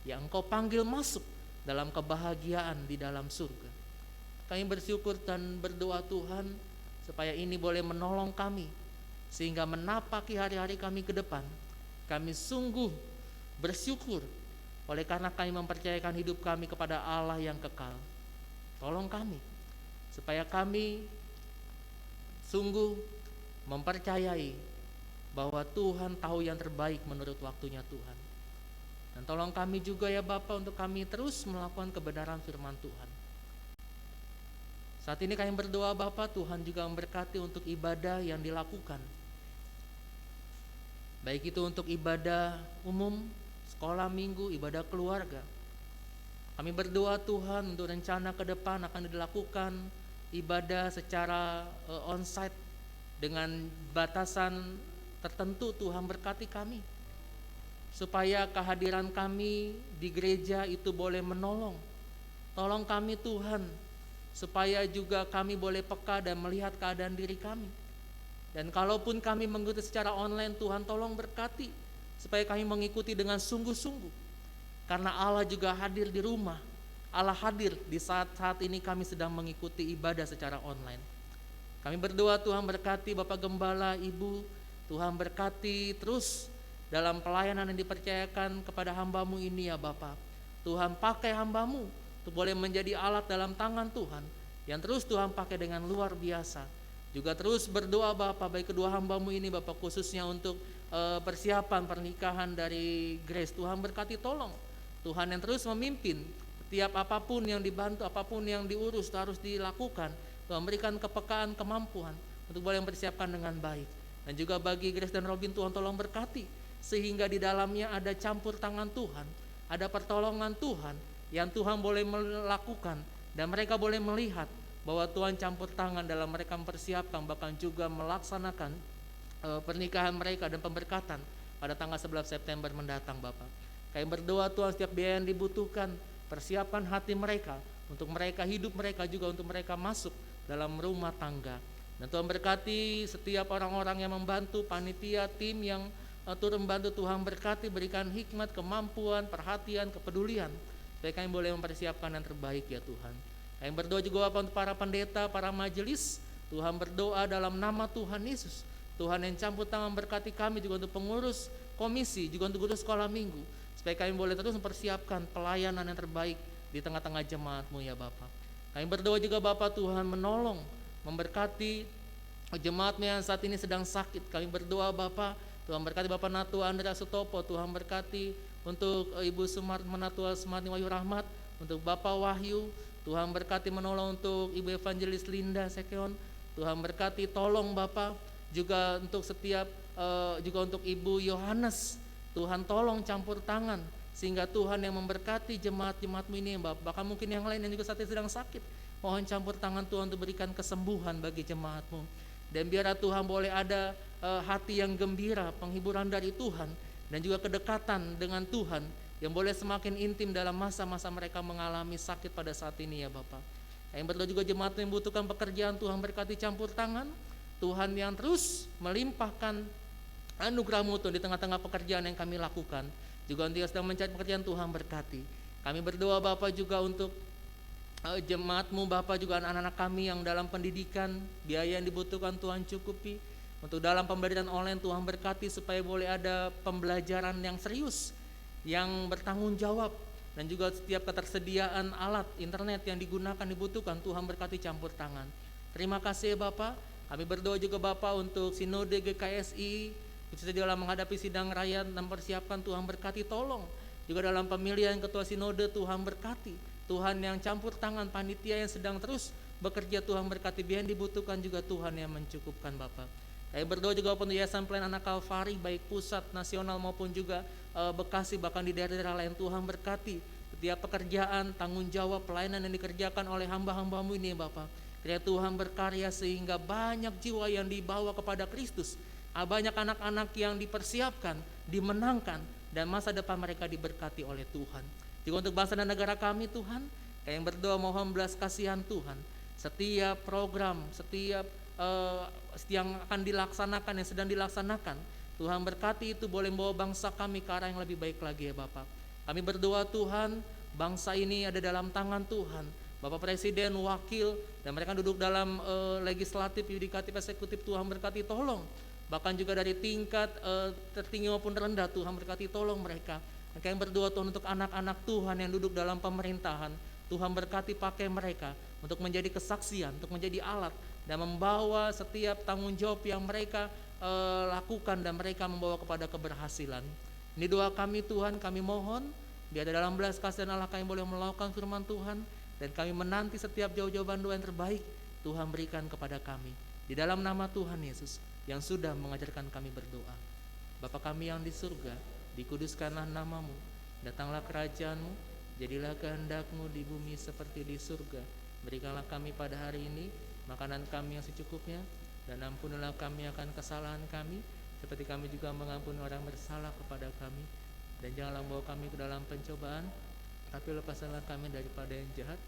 yang Engkau panggil masuk dalam kebahagiaan di dalam surga. Kami bersyukur dan berdoa Tuhan supaya ini boleh menolong kami, sehingga menapaki hari-hari kami ke depan. Kami sungguh bersyukur oleh karena kami mempercayakan hidup kami kepada Allah yang kekal. Tolong kami supaya kami sungguh mempercayai bahwa Tuhan tahu yang terbaik menurut waktunya Tuhan. Dan tolong kami juga ya Bapa untuk kami terus melakukan kebenaran firman Tuhan. Saat ini kami berdoa Bapa, Tuhan juga memberkati untuk ibadah yang dilakukan. Baik itu untuk ibadah umum, sekolah minggu, ibadah keluarga. Kami berdoa Tuhan untuk rencana ke depan akan dilakukan ibadah secara onsite dengan batasan tertentu. Tuhan berkati kami supaya kehadiran kami di gereja itu boleh menolong. Tolong kami Tuhan supaya juga kami boleh peka dan melihat keadaan diri kami. Dan kalaupun kami mengikuti secara online, Tuhan tolong berkati supaya kami mengikuti dengan sungguh-sungguh. Karena Allah juga hadir di rumah. Allah hadir di saat-saat ini kami sedang mengikuti ibadah secara online. Kami berdoa Tuhan berkati Bapak Gembala, Ibu. Tuhan berkati terus dalam pelayanan yang dipercayakan kepada hamba-Mu ini ya Bapak. Tuhan pakai hamba-Mu untuk boleh menjadi alat dalam tangan Tuhan yang terus Tuhan pakai dengan luar biasa. Juga terus berdoa Bapak, baik kedua hamba-Mu ini Bapak, khususnya untuk persiapan pernikahan dari Grace. Tuhan berkati, tolong Tuhan yang terus memimpin setiap apapun yang dibantu, apapun yang diurus harus dilakukan. Tuhan berikan kepekaan, kemampuan untuk boleh mempersiapkan dengan baik. Dan juga bagi Grace dan Robin, Tuhan tolong berkati sehingga di dalamnya ada campur tangan Tuhan, ada pertolongan Tuhan yang Tuhan boleh melakukan, dan mereka boleh melihat bahwa Tuhan campur tangan dalam mereka mempersiapkan bahkan juga melaksanakan pernikahan mereka dan pemberkatan pada tanggal 11 September mendatang Bapak. Kami berdoa Tuhan, setiap biaya yang dibutuhkan, persiapkan hati mereka, untuk mereka hidup mereka juga untuk mereka masuk dalam rumah tangga. Dan Tuhan berkati setiap orang-orang yang membantu, panitia, tim yang turun bantu. Tuhan berkati, berikan hikmat, kemampuan, perhatian, kepedulian, supaya kami boleh mempersiapkan yang terbaik ya Tuhan. Kami berdoa juga Bapak untuk para pendeta, para majelis. Tuhan berdoa dalam nama Tuhan Yesus, Tuhan yang campur tangan berkati kami juga untuk pengurus komisi, juga untuk guru sekolah minggu, supaya kami boleh terus mempersiapkan pelayanan yang terbaik di tengah-tengah jemaat-Mu ya Bapak. Kami berdoa juga Bapak, Tuhan menolong, memberkati jemaat-Mu yang saat ini sedang sakit. Kami berdoa Bapak, Tuhan berkati Bapak Natu Andrea Sutopo, Tuhan berkati untuk Ibu Menatua Sumarni Wahyu Rahmat, untuk Bapak Wahyu, Tuhan berkati menolong untuk Ibu Evangelis Linda Sekeon, Tuhan berkati tolong Bapak, juga untuk setiap juga untuk Ibu Yohanes, Tuhan tolong campur tangan sehingga Tuhan yang memberkati jemaat-jemaat-Mu ini Bapak. Bahkan mungkin yang lain yang juga saat ini sedang sakit, mohon campur tangan Tuhan untuk berikan kesembuhan bagi jemaat-Mu. Dan biarlah Tuhan boleh ada hati yang gembira, penghiburan dari Tuhan, dan juga kedekatan dengan Tuhan yang boleh semakin intim dalam masa-masa mereka mengalami sakit pada saat ini ya Bapak. Yang berdoa juga jemaat yang membutuhkan pekerjaan, Tuhan berkati campur tangan, Tuhan yang terus melimpahkan anugerah-Mu Tuhan di tengah-tengah pekerjaan yang kami lakukan. Juga untuk yang sedang mencari pekerjaan, Tuhan berkati. Kami berdoa Bapak juga untuk jemaat-Mu Bapak, juga anak-anak kami yang dalam pendidikan, biaya yang dibutuhkan Tuhan cukupi. Untuk dalam pembelajaran online Tuhan berkati supaya boleh ada pembelajaran yang serius, yang bertanggung jawab, dan juga setiap ketersediaan alat internet yang digunakan dibutuhkan, Tuhan berkati campur tangan. Terima kasih Bapak. Kami berdoa juga Bapak untuk Sinode GKSI, khususnya dalam menghadapi sidang rakyat dan persiapkan, Tuhan berkati tolong. Juga dalam pemilihan ketua Sinode Tuhan berkati. Tuhan yang campur tangan, panitia yang sedang terus bekerja Tuhan berkati, biar yang dibutuhkan juga Tuhan yang mencukupkan Bapak. Kami berdoa juga untuk Yayasan Pelayan Anak Kalvari, baik pusat, nasional maupun juga Bekasi, bahkan di daerah-daerah lain, Tuhan berkati setiap pekerjaan, tanggung jawab, pelayanan yang dikerjakan oleh hamba-hamba-Mu ini Bapak. Kiranya Tuhan berkarya sehingga banyak jiwa yang dibawa kepada Kristus, banyak anak-anak yang dipersiapkan, dimenangkan, dan masa depan mereka diberkati oleh Tuhan. Juga untuk bangsa dan negara kami Tuhan, kami berdoa mohon belas kasihan Tuhan. Setiap program, setiap yang akan dilaksanakan, yang sedang dilaksanakan, Tuhan berkati itu boleh membawa bangsa kami ke arah yang lebih baik lagi ya Bapak. Kami berdoa Tuhan, bangsa ini ada dalam tangan Tuhan. Bapak Presiden, Wakil, dan mereka duduk dalam legislatif, yudikatif, eksekutif, Tuhan berkati tolong. Bahkan juga dari tingkat tertinggi maupun rendah, Tuhan berkati tolong mereka. Dan kami berdoa Tuhan untuk anak-anak Tuhan yang duduk dalam pemerintahan, Tuhan berkati pakai mereka untuk menjadi kesaksian, untuk menjadi alat, dan membawa setiap tanggung jawab yang mereka lakukan, dan mereka membawa kepada keberhasilan. Ini doa kami Tuhan, kami mohon biar dalam belas kasihan Allah kami boleh melakukan firman Tuhan, dan kami menanti setiap jawaban doa yang terbaik Tuhan berikan kepada kami. Di dalam nama Tuhan Yesus yang sudah mengajarkan kami berdoa. Bapa kami yang di surga, dikuduskanlah nama-Mu, datanglah kerajaan-Mu, jadilah kehendak-Mu di bumi seperti di surga. Berikanlah kami pada hari ini makanan kami yang secukupnya, dan ampunilah kami akan kesalahan kami, seperti kami juga mengampuni orang bersalah kepada kami. Dan janganlah membawa kami ke dalam pencobaan, tapi lepaskanlah kami daripada yang jahat,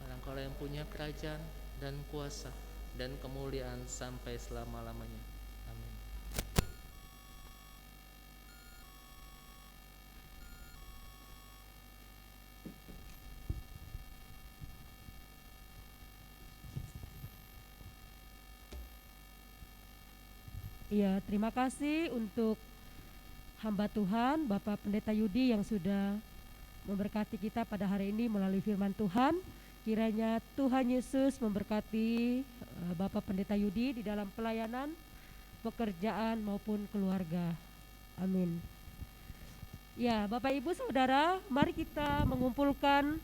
karena Engkau yang punya kerajaan dan kuasa dan kemuliaan sampai selama-lamanya. Amin. Ya, terima kasih untuk hamba Tuhan, Bapak Pendeta Yudi yang sudah memberkati kita pada hari ini melalui firman Tuhan. Kiranya Tuhan Yesus memberkati Bapak Pendeta Yudi di dalam pelayanan, pekerjaan maupun keluarga. Amin. Ya, Bapak Ibu Saudara, mari kita mengumpulkan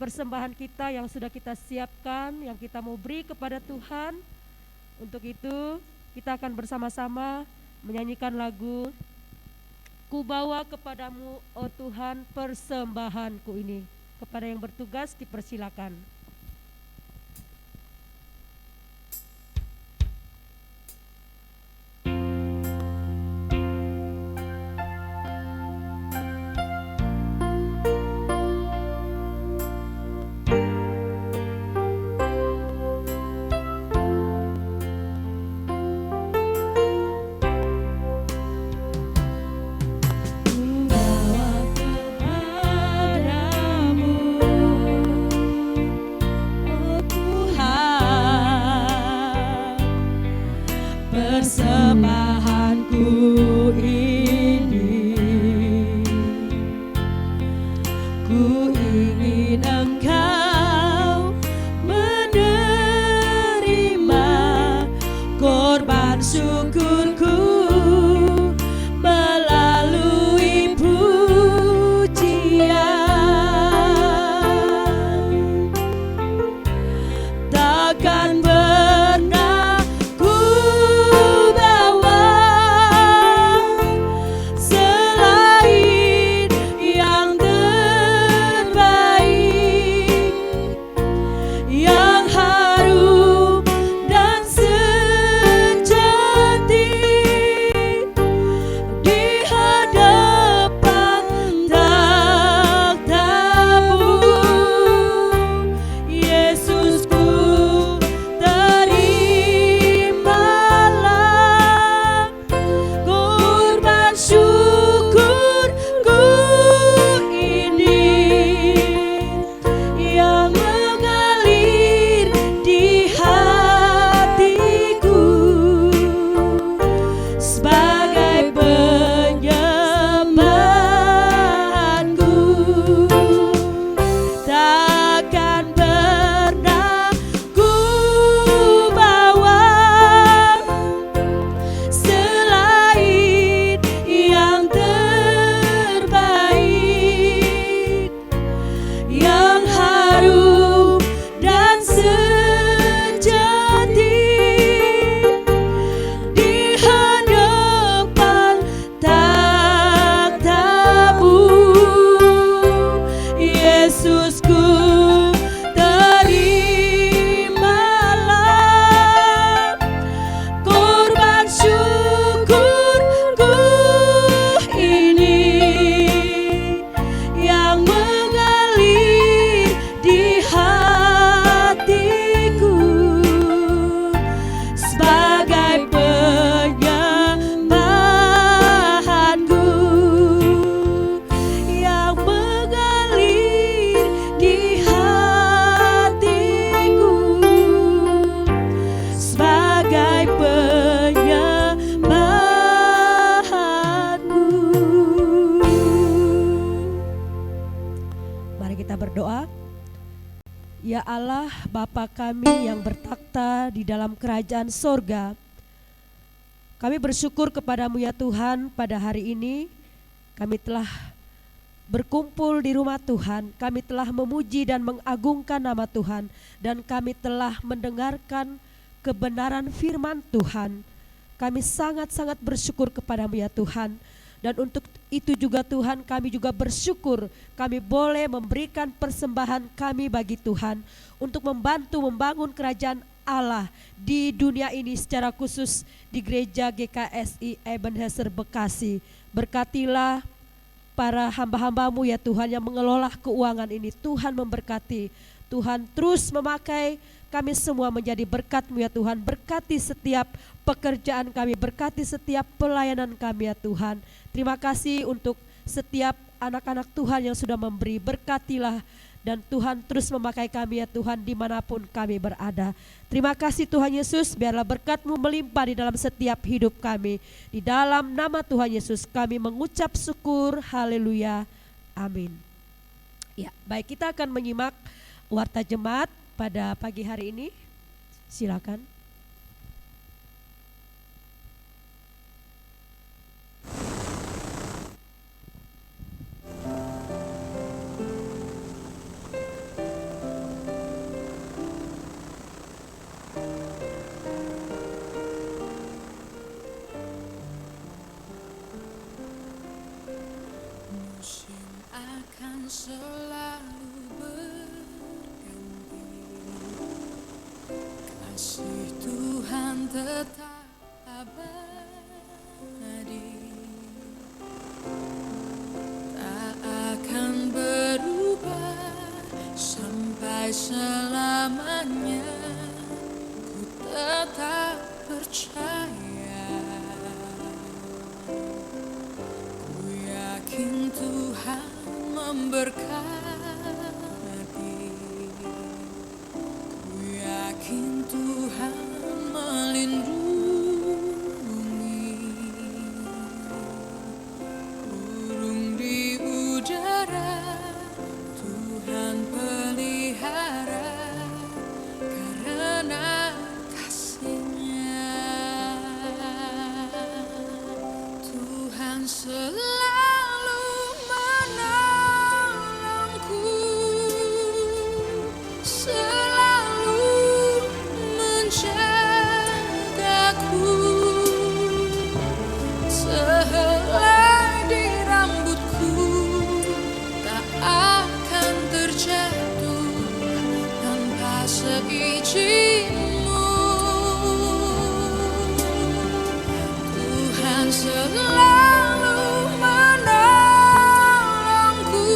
persembahan kita yang sudah kita siapkan, yang kita mau beri kepada Tuhan. Untuk itu kita akan bersama-sama menyanyikan lagu Ku bawa kepadamu, oh Tuhan, persembahanku ini. Kepada yang bertugas dipersilakan. Persembahanku ini, ku ingin Engkau menerima korban syukurku melalui pujian. Takkan pernah ku bawa selain yang terbaik, yang harum dan secantik di hadapan takhta-Mu. Yesusku, terimalah korban syukurku ini yang mengalir di hatiku sebagai penyembahanku. Takkan pernah ku bawa selain yang terbaik, yang harum dan secantik di hadapan takhta-Mu. Yesusku, terimalah korban syukurku ini yang mengalir di hatiku sebagai penyembahanku, yang mengalir di hatiku sebagai penyembahanku. Mari kita berdoa. Ya Allah, Bapa kami yang bertakhta di dalam kerajaan sorga, kami bersyukur kepadamu ya Tuhan. Pada hari ini kami telah berkumpul di rumah Tuhan, kami telah memuji dan mengagungkan nama Tuhan, dan kami telah mendengarkan kebenaran firman Tuhan. Kami sangat-sangat bersyukur kepadamu ya Tuhan. Dan untuk itu juga Tuhan, kami juga bersyukur kami boleh memberikan persembahan kami bagi Tuhan untuk membantu membangun kerajaan Allah di dunia ini, secara khusus di gereja GKSI Ebenezer Bekasi. Berkatilah para hamba-hambamu ya Tuhan yang mengelola keuangan ini. Tuhan memberkati, Tuhan terus memakai kami semua menjadi berkat-Mu ya Tuhan. Berkati setiap pekerjaan kami, berkati setiap pelayanan kami ya Tuhan. Terima kasih untuk setiap anak-anak Tuhan yang sudah memberi. Berkatilah dan Tuhan terus memakai kami ya Tuhan dimanapun kami berada. Terima kasih Tuhan Yesus, biarlah berkat-Mu melimpah di dalam setiap hidup kami. Di dalam nama Tuhan Yesus kami mengucap syukur, haleluya, amin. Ya, baik, kita akan menyimak warta jemaat pada pagi hari ini. Silakan. Musim akan selalu Kasih Tuhan tetap abadi, tak akan berubah sampai selamanya. Ku tetap percaya, ku yakin Tuhan memberkati, ku yakin Tuhan melindungi. Burung di udara Tuhan pelihara karena kasih-Nya. Tuhan selalu menolongku, selalu menjagaku. Sehelai di rambutku tak akan terjatuh tanpa seizin-Mu. Tuhan selalu menolongku,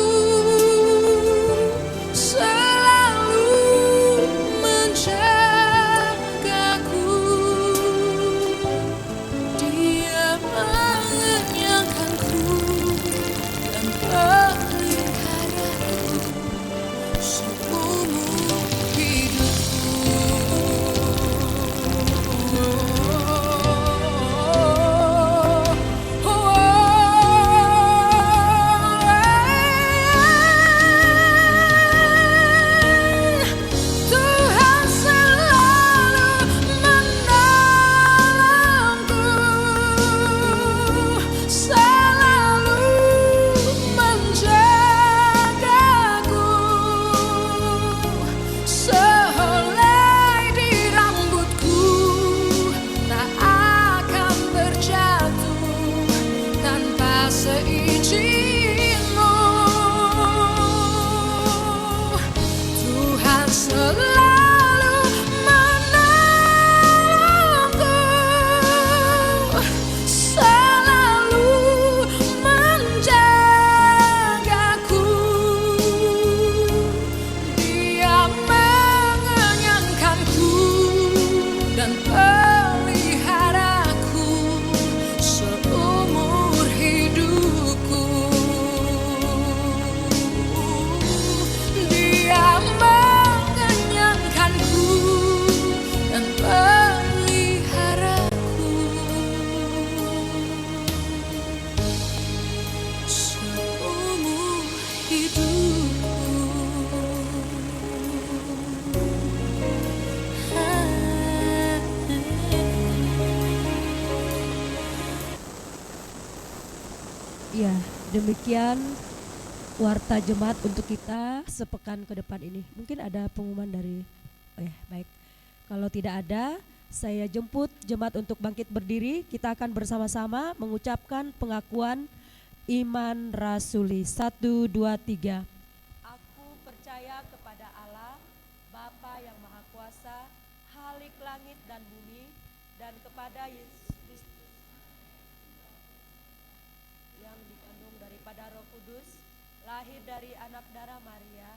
selalu menjagaku. Dia mengenyangkanku dan peliharaku seumur Tuhan selalu menolongku, selalu menjagaku. Sehelai di rambutku tak akan terjatuh tanpa seizin-Mu. Tuhan selalu menolongku, selalu menjagaku. Dia mengenyangkanku dan peliharaku seumur hidupku. Dia mengenyangkanku dan peliharaku seumur hidupku. Ya, demikian warta jemaat untuk kita sepekan ke depan ini. Mungkin ada pengumuman dari, baik. Kalau tidak ada, saya jemput jemaat untuk bangkit berdiri. Kita akan bersama-sama mengucapkan pengakuan iman rasuli. 1, 2, 3. Aku percaya kepada Allah, Bapa yang Maha Kuasa, Khalik langit dan bumi, dan kepada Yesus Kristus yang dikandung daripada Roh Kudus, lahir dari anak darah Maria,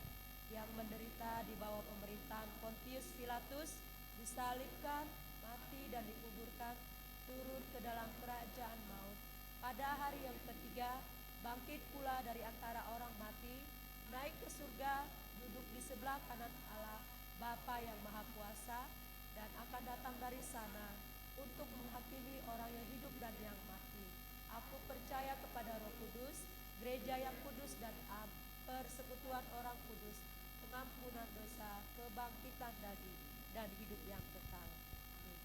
yang menderita di bawah pemerintahan Pontius Pilatus, disalibkan, mati dan dikuburkan, turun ke dalam kerajaan maut. Pada hari yang ketiga, bangkit pula dari antara orang mati, naik ke surga, duduk di sebelah kanan Allah, Bapa yang Maha Kuasa, dan akan datang dari sana untuk menghakimi orang yang hidup dan yang mati. Aku percaya kepada Roh Kudus, gereja yang kudus dan am, persekutuan orang kudus, pengampunan dosa, kebangkitan daging, dan hidup yang kekal. Amin.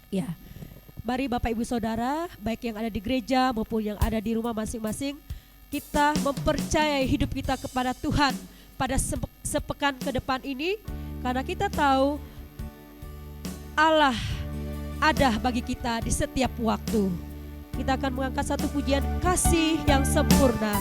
Ya, mari Bapak Ibu Saudara, baik yang ada di gereja maupun yang ada di rumah masing-masing, kita mempercayai hidup kita kepada Tuhan pada sepekan ke depan ini, karena kita tahu Allah ada bagi kita di setiap waktu. Kita akan mengangkat satu pujian kasih yang sempurna.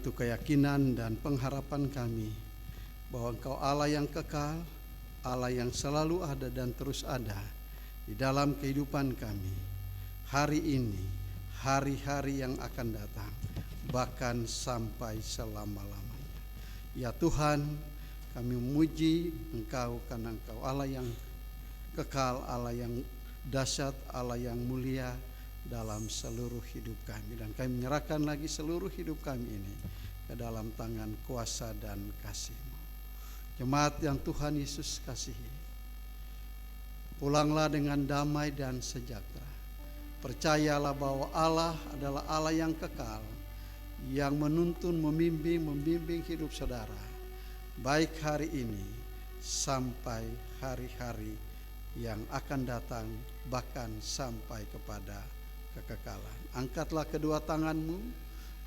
itu keyakinan dan pengharapan kami bahwa Engkau Allah yang kekal, Allah yang selalu ada dan terus ada di dalam kehidupan kami hari ini, hari-hari yang akan datang, bahkan sampai selama-lamanya. Ya Tuhan, kami memuji Engkau karena Engkau Allah yang kekal, Allah yang dahsyat, Allah yang mulia dalam seluruh hidup kami. Dan kami menyerahkan lagi seluruh hidup kami ini ke dalam tangan kuasa dan kasih-Mu. Jemaat yang Tuhan Yesus kasihi, pulanglah dengan damai dan sejahtera. Percayalah bahwa Allah adalah Allah yang kekal, yang menuntun, membimbing hidup saudara, baik hari ini sampai hari-hari yang akan datang, bahkan sampai kepada kekekalan. Angkatlah kedua tanganmu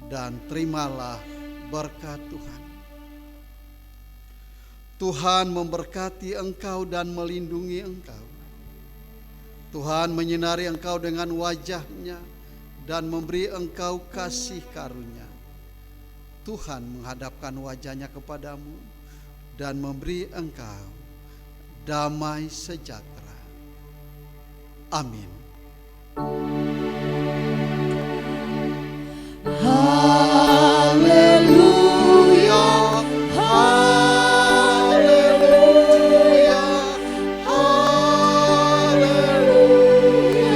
dan terimalah berkat Tuhan. Tuhan memberkati engkau dan melindungi engkau. Tuhan menyinari engkau dengan wajah-Nya dan memberi engkau kasih karunia. Tuhan menghadapkan wajah-Nya kepadamu dan memberi engkau damai sejahtera. Amin. Haleluya, haleluya, haleluya, haleluya, haleluya,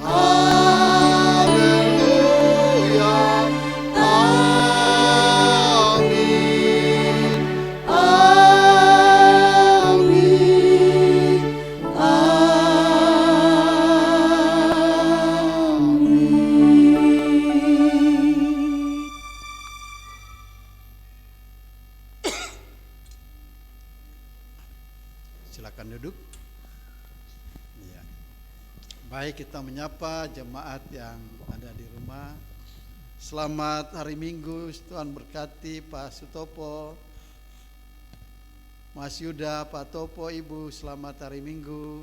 amin, amin, amin. Silakan duduk. Ya. Baik, kita menyapa jemaat yang ada di rumah. Selamat hari Minggu, Tuhan berkati Pak Sutopo, Mas Yuda, Pak Topo, Ibu, selamat hari Minggu.